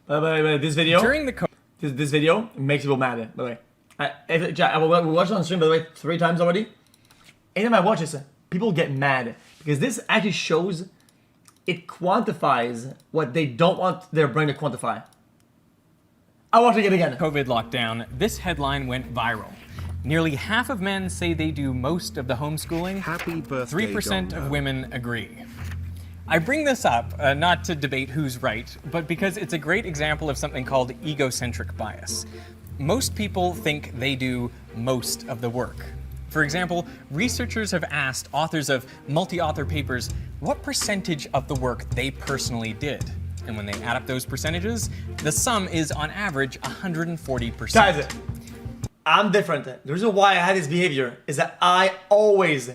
By the way, this video During the this video makes people mad. By the way, we watched it on stream by the way 3 times already. Anytime I watch this, people get mad because this actually shows, it quantifies what they don't want their brain to quantify. I watch it again. COVID lockdown, this headline went viral. Nearly half of men say they do most of the homeschooling. Happy birthday, 3% Donna. of women agree. I bring this up not to debate who's right, but because it's a great example of something called egocentric bias. Most people think they do most of the work. For example, researchers have asked authors of multi-author papers what percentage of the work they personally did. And when they add up those percentages, the sum is on average 140%. Guys, I'm different. The reason why I had this behavior is that I always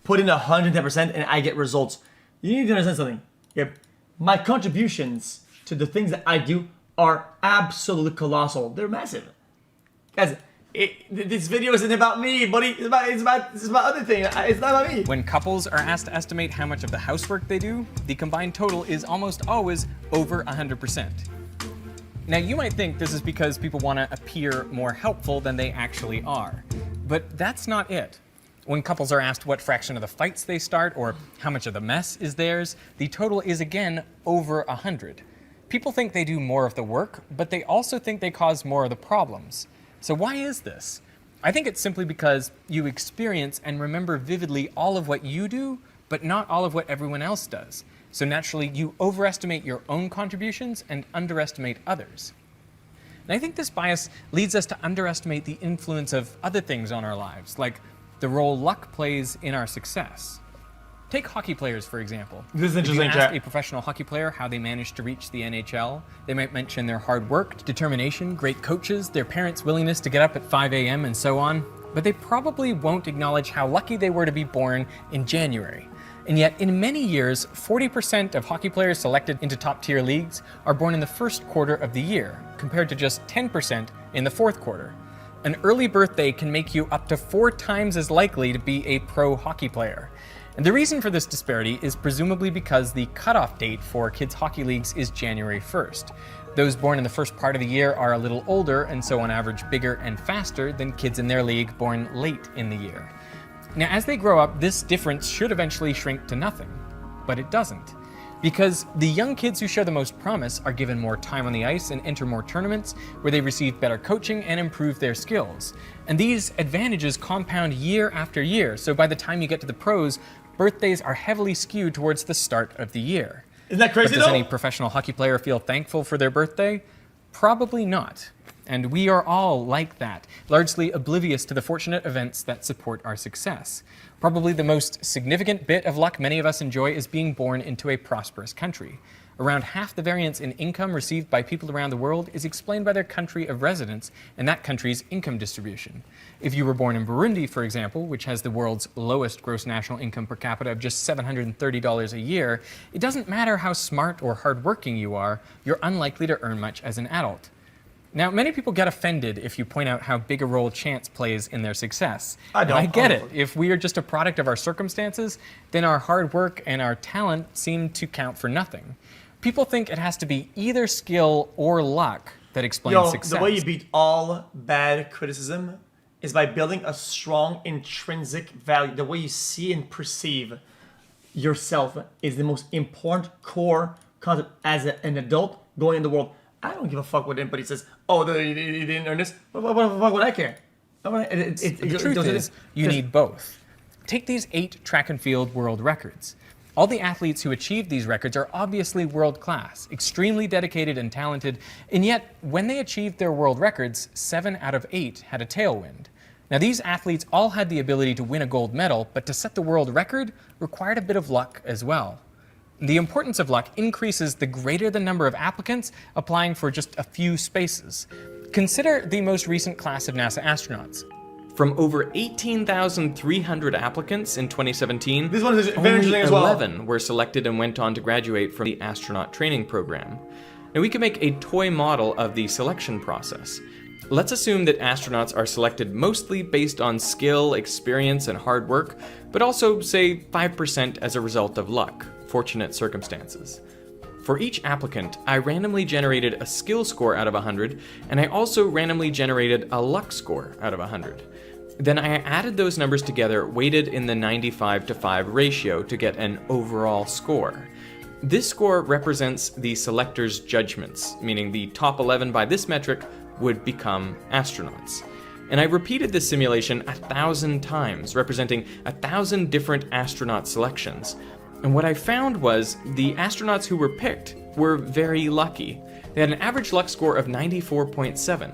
put in 110% and I get results. You need to understand something. Yep. My contributions to the things that I do are absolutely colossal. They're massive. Guys, this video isn't about me, buddy. It's about other thing. It's not about me. When couples are asked to estimate how much of the housework they do, the combined total is almost always over 100%. Now you might think this is because people want to appear more helpful than they actually are, but that's not it. When couples are asked what fraction of the fights they start or how much of the mess is theirs, the total is again over 100. People think they do more of the work, but they also think they cause more of the problems. So why is this? I think it's simply because you experience and remember vividly all of what you do, but not all of what everyone else does. So naturally, you overestimate your own contributions and underestimate others. And I think this bias leads us to underestimate the influence of other things on our lives, like the role luck plays in our success. Take hockey players, for example. This is If you interesting, ask chat. a professional hockey player how they managed to reach the NHL, they might mention their hard work, determination, great coaches, their parents' willingness to get up at 5 a.m. and so on, but they probably won't acknowledge how lucky they were to be born in January. And yet, in many years, 40% of hockey players selected into top-tier leagues are born in the first quarter of the year, compared to just 10% in the fourth quarter. An early birthday can make you up to 4 times as likely to be a pro hockey player. And the reason for this disparity is presumably because the cutoff date for kids' hockey leagues is January 1st. Those born in the first part of the year are a little older and so on average bigger and faster than kids in their league born late in the year. Now, as they grow up, this difference should eventually shrink to nothing, but it doesn't. Because the young kids who show the most promise are given more time on the ice and enter more tournaments where they receive better coaching and improve their skills. And these advantages compound year after year, so by the time you get to the pros, birthdays are heavily skewed towards the start of the year. Isn't that crazy But does though? any professional hockey player feel thankful for their birthday? Probably not. And we are all like that, largely oblivious to the fortunate events that support our success. Probably the most significant bit of luck many of us enjoy is being born into a prosperous country. Around half the variance in income received by people around the world is explained by their country of residence and that country's income distribution. If you were born in Burundi, for example, which has the world's lowest gross national income per capita of just $730 a year, it doesn't matter how smart or hardworking you are, you're unlikely to earn much as an adult. Now, many people get offended if you point out how big a role chance plays in their success. I don't. And I get it. If we are just a product of our circumstances, then our hard work and our talent seem to count for nothing. People think it has to be either skill or luck that explains success. The way you beat all bad criticism is by building a strong intrinsic value. The way you see and perceive yourself is the most important core concept as an adult going in the world. I don't give a fuck what anybody says. Oh, you didn't earn this. What the fuck would I care? The truth is, you need both. Take these 8 track and field world records. All the athletes who achieved these records are obviously world class, extremely dedicated and talented, and yet when they achieved their world records, 7 out of 8 had a tailwind. Now these athletes all had the ability to win a gold medal, but to set the world record required a bit of luck as well. The importance of luck increases the greater the number of applicants applying for just a few spaces. Consider the most recent class of NASA astronauts. From over 18,300 applicants in 2017, This one is very only interesting as well. 11 were selected and went on to graduate from the astronaut training program. Now we can make a toy model of the selection process. Let's assume that astronauts are selected mostly based on skill, experience, and hard work, but also, say, 5% as a result of luck, fortunate circumstances. For each applicant, I randomly generated a skill score out of 100, and I also randomly generated a luck score out of 100. Then I added those numbers together, weighted in the 95:5 ratio to get an overall score. This score represents the selector's judgments, meaning the top 11 by this metric would become astronauts. And I repeated this simulation 1,000 times, representing 1,000 different astronaut selections. And what I found was the astronauts who were picked were very lucky. They had an average luck score of 94.7.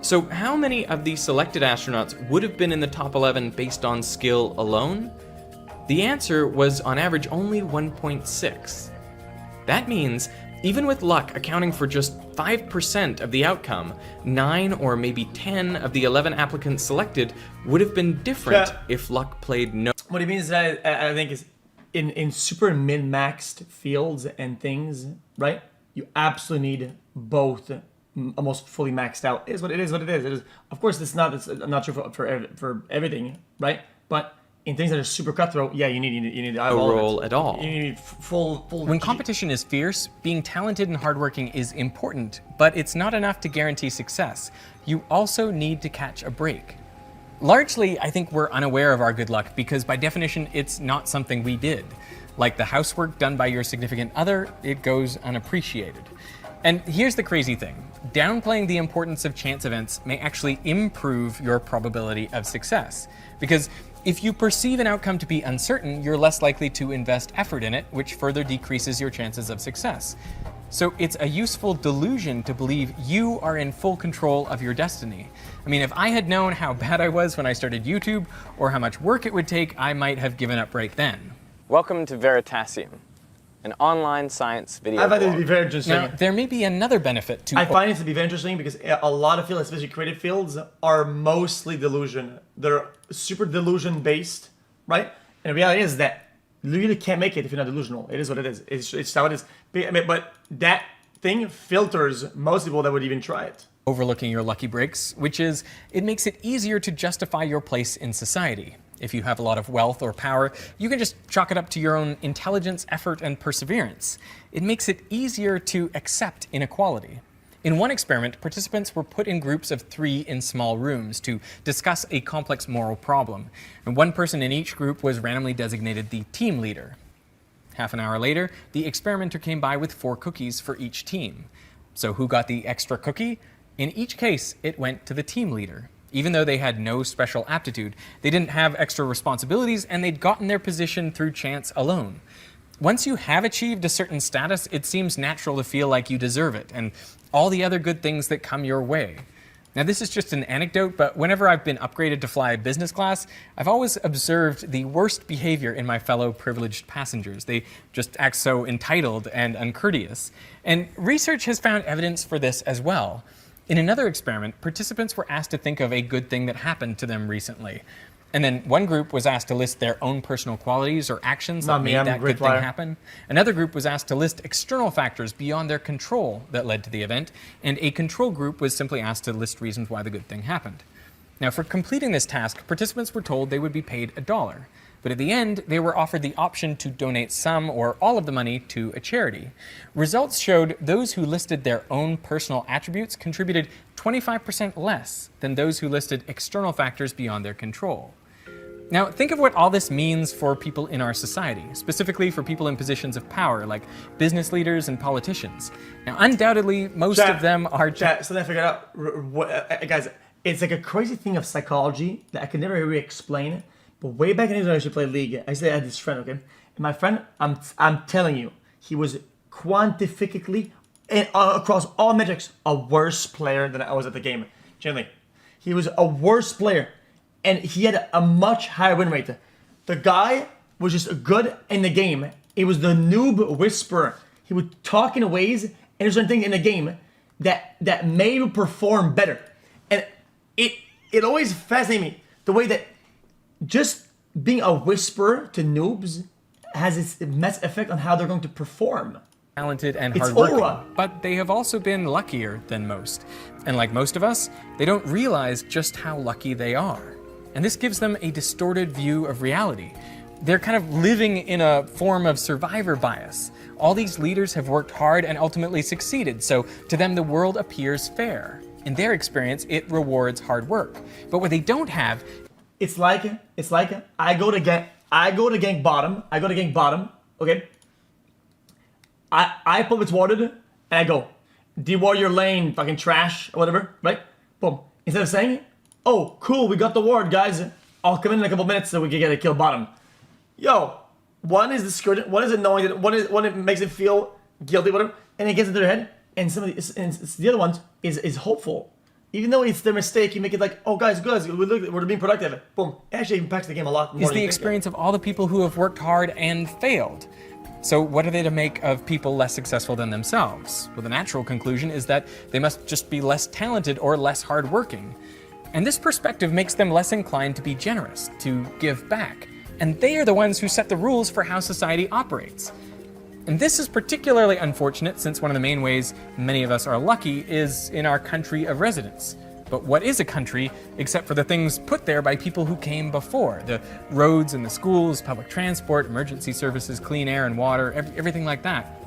So how many of the selected astronauts would have been in the top 11 based on skill alone? The answer was on average only 1.6. That means even with luck accounting for just 5% of the outcome, 9 or maybe 10 of the 11 applicants selected would have been different if luck played no. What he means is that I think is in super min-maxed fields and things, right? You absolutely need both almost fully maxed out. It is what it is. What it is. It is. Of course, it's not true for everything, right? But in things that are super cutthroat, yeah, you need no role at all. You need full. When competition is fierce, being talented and hardworking is important, but it's not enough to guarantee success. You also need to catch a break. Largely, I think we're unaware of our good luck because by definition, it's not something we did. Like the housework done by your significant other, it goes unappreciated. And here's the crazy thing. Downplaying the importance of chance events may actually improve your probability of success. Because if you perceive an outcome to be uncertain, you're less likely to invest effort in it, which further decreases your chances of success. So it's a useful delusion to believe you are in full control of your destiny. I mean, if I had known how bad I was when I started YouTube, or how much work it would take, I might have given up right then. Welcome to Veritasium, an online science video I find it to blog. be very interesting. Now, there may be another benefit to... I find it to be very interesting because a lot of fields, especially creative fields, are mostly delusion. They're super delusion based, right? And the reality is that you really can't make it if you're not delusional. It is what it is. It's how it is. But that thing filters most people that would even try it. Overlooking your lucky breaks, which is, it makes it easier to justify your place in society. If you have a lot of wealth or power, you can just chalk it up to your own intelligence, effort, and perseverance. It makes it easier to accept inequality. In one experiment, participants were put in groups of 3 in small rooms to discuss a complex moral problem. And one person in each group was randomly designated the team leader. Half an hour later, the experimenter came by with 4 cookies for each team. So who got the extra cookie? In each case, it went to the team leader. Even though they had no special aptitude, they didn't have extra responsibilities, and they'd gotten their position through chance alone. Once you have achieved a certain status, it seems natural to feel like you deserve it, and all the other good things that come your way. Now, this is just an anecdote, but whenever I've been upgraded to fly business class, I've always observed the worst behavior in my fellow privileged passengers. They just act so entitled and uncourteous. And research has found evidence for this as well. In another experiment, participants were asked to think of a good thing that happened to them recently. And then one group was asked to list their own personal qualities or actions that made that good thing happen. Another group was asked to list external factors beyond their control that led to the event. And a control group was simply asked to list reasons why the good thing happened. Now, for completing this task, participants were told they would be paid $1. But at the end, they were offered the option to donate some or all of the money to a charity. Results showed those who listed their own personal attributes contributed 25% less than those who listed external factors beyond their control. Now, think of what all this means for people in our society, specifically for people in positions of power, like business leaders and politicians. Now, undoubtedly, most of them are... So then I figured out, guys, it's like a crazy thing of psychology that I could never really explain. But way back in the day when I used to play League, I said I had this friend, okay? And my friend, I'm telling you, he was quantifically, across all metrics, a worse player than I was at the game. Generally, he was a worse player. And he had a much higher win rate. The guy was just good in the game. He was the noob whisperer. He would talk in ways, and there's certain things in the game that made him perform better. And it always fascinated me, the way that just being a whisperer to noobs has its immense effect on how they're going to perform. Talented and It's hardworking, aura. but they have also been luckier than most. And like most of us, they don't realize just how lucky they are. And this gives them a distorted view of reality. They're kind of living in a form of survivor bias. All these leaders have worked hard and ultimately succeeded, so to them the world appears fair. In their experience, it rewards hard work. But what they don't have, It's like I go to gang bottom. Okay. I put what's watered, and I go, dewater your lane, fucking trash or whatever, right? Boom. Instead of saying, oh, cool, we got the ward, guys. I'll come in a couple minutes so we can get a kill bottom. Yo, one is discouraging, one is annoying, one it makes it feel guilty, whatever, and it gets into their head. And the other one is hopeful. Even though it's their mistake, you make it like, oh guys, we're being productive. Boom. It actually impacts the game a lot more. is the experience of all the people who have worked hard and failed. So what are they to make of people less successful than themselves? Well, the natural conclusion is that they must just be less talented or less hardworking. And this perspective makes them less inclined to be generous, to give back. And they are the ones who set the rules for how society operates. And this is particularly unfortunate since one of the main ways many of us are lucky is in our country of residence. But what is a country except for the things put there by people who came before? The roads and the schools, public transport, emergency services, clean air and water, everything like that.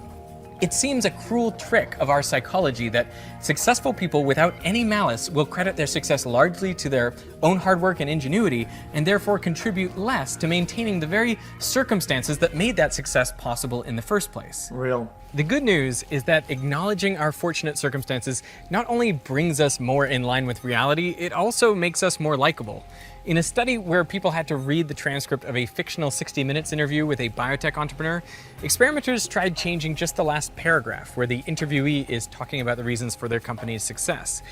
It seems a cruel trick of our psychology that successful people without any malice will credit their success largely to their own hard work and ingenuity, and therefore contribute less to maintaining the very circumstances that made that success possible in the first place. Real. The good news is that acknowledging our fortunate circumstances not only brings us more in line with reality, it also makes us more likable. In a study where people had to read the transcript of a fictional 60 Minutes interview with a biotech entrepreneur, experimenters tried changing just the last paragraph where the interviewee is talking about the reasons for their company's success.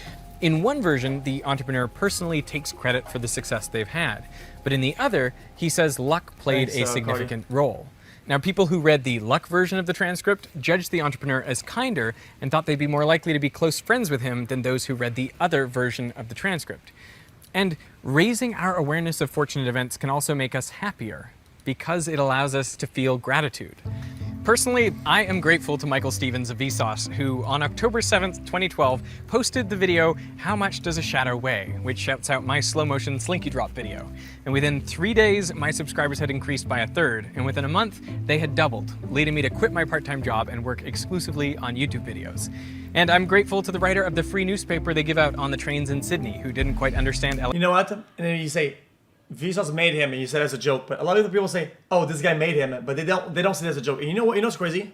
In one version, the entrepreneur personally takes credit for the success they've had, but in the other, he says luck played a significant role. Now, people who read the luck version of the transcript judged the entrepreneur as kinder and thought they'd be more likely to be close friends with him than those who read the other version of the transcript. And raising our awareness of fortunate events can also make us happier because it allows us to feel gratitude. Personally, I am grateful to Michael Stevens of Vsauce, who on October 7th, 2012, posted the video, How Much Does a Shadow Weigh?, which shouts out my slow-motion slinky drop video. And within 3 days, my subscribers had increased by 1/3, and within a month, they had doubled, leading me to quit my part-time job and work exclusively on YouTube videos. And I'm grateful to the writer of the free newspaper they give out on the trains in Sydney, who didn't quite understand You know what? And then you say, Vsauce made him, and you said it as a joke. But a lot of people say, "Oh, this guy made him," but they don't say it as a joke. And you know what? You know what's crazy?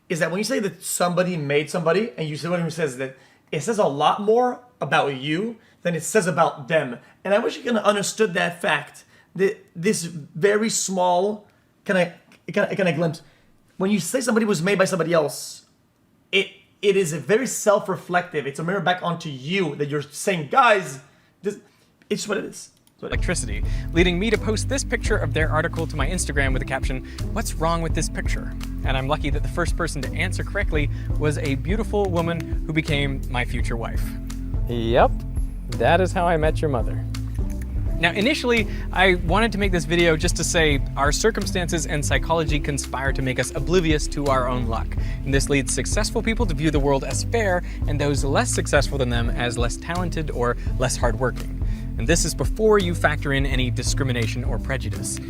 Is that when you say that somebody made somebody, and you say what he says, that it says a lot more about you than it says about them. And I wish you could have understood that fact. That this very small kind of glimpse. When you say somebody was made by somebody else, it is a very self-reflective. It's a mirror back onto you that you're saying, guys, this. It's what it is. Electricity, leading me to post this picture of their article to my Instagram with the caption, "What's wrong with this picture?" And I'm lucky that the first person to answer correctly was a beautiful woman who became my future wife. Yep, that is how I met your mother. Now, initially, I wanted to make this video just to say our circumstances and psychology conspire to make us oblivious to our own luck. And this leads successful people to view the world as fair and those less successful than them as less talented or less hardworking. And this is before you factor in any discrimination or prejudice.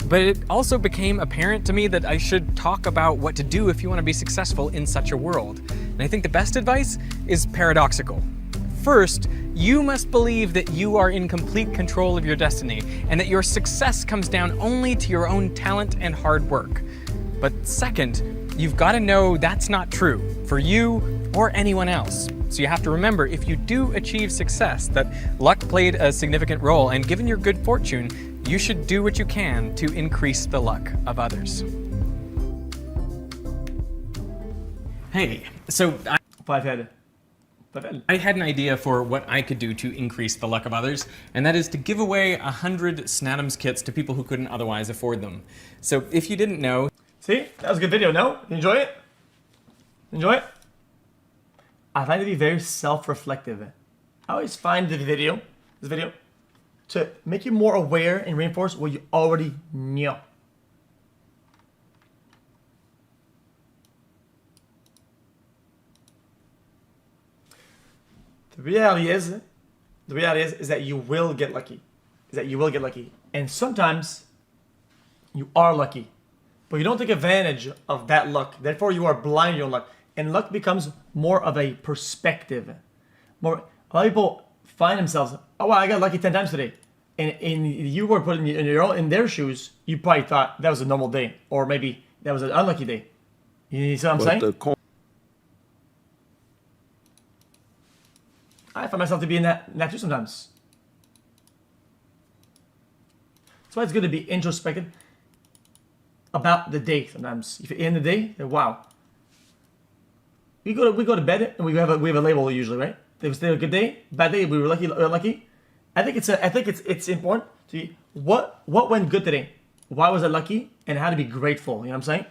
But it also became apparent to me that I should talk about what to do if you want to be successful in such a world. And I think the best advice is paradoxical. First, you must believe that you are in complete control of your destiny and that your success comes down only to your own talent and hard work. But second, you've got to know that's not true for you or anyone else. So you have to remember, if you do achieve success, that luck played a significant role, and given your good fortune, you should do what you can to increase the luck of others. Hey, so Five head. I had an idea for what I could do to increase the luck of others, and that is to give away 100 Snadams kits to people who couldn't otherwise afford them. So if you didn't know... See? That was a good video, no? You enjoy it? Enjoy it? I find it to be very self-reflective. I always find this video, to make you more aware and reinforce what you already knew. The reality is that you will get lucky. And sometimes You are lucky. But you don't take advantage of that luck. Therefore, you are blind to your luck. And luck becomes more of a perspective. A lot of people find themselves, oh, wow, I got lucky 10 times today. And you were put in their shoes, you probably thought that was a normal day. Or maybe that was an unlucky day. You see what I'm saying? I find myself to be in that too sometimes. That's why it's good to be introspective about the day sometimes. If you're in the day, then wow. We go to bed and we have a label usually, right? It was a good day, bad day, we were lucky or unlucky. I think it's important to what went good today. Why was I lucky? And how to be grateful. You know what I'm saying?